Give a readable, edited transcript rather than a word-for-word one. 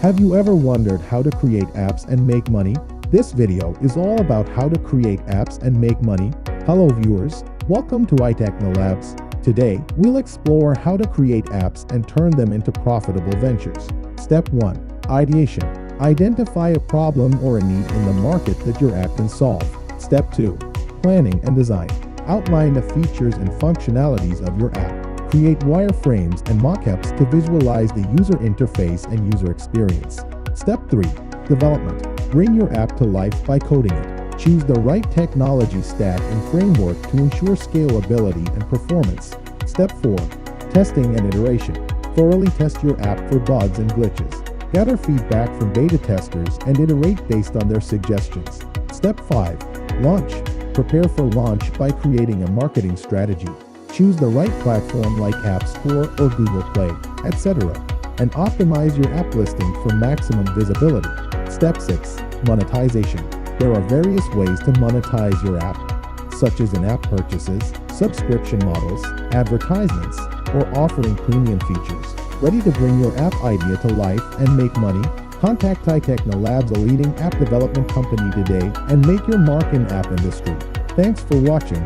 Have you ever wondered how to create apps and make money? This video is all about how to create apps and make money. Hello viewers, welcome to iTechnoLabs. Today, we'll explore how to create apps and turn them into profitable ventures. Step 1. Ideation. Identify a problem or a need in the market that your app can solve. Step 2. Planning and design. Outline the features and functionalities of your app. Create wireframes and mockups to visualize the user interface and user experience. Step 3. Development. Bring your app to life by coding it. Choose the right technology stack and framework to ensure scalability and performance. Step 4. Testing and iteration. Thoroughly test your app for bugs and glitches. Gather feedback from beta testers and iterate based on their suggestions. Step 5. Launch. Prepare for launch by creating a marketing strategy. Choose the right platform like App Store or Google Play, etc. and optimize your app listing for maximum visibility. Step 6. Monetization. There are various ways to monetize your app, such as in-app purchases, subscription models, advertisements, or offering premium features. Ready to bring your app idea to life and make money? Contact iTechnoLabs, a leading app development company today, and make your mark in app industry. Thanks for watching.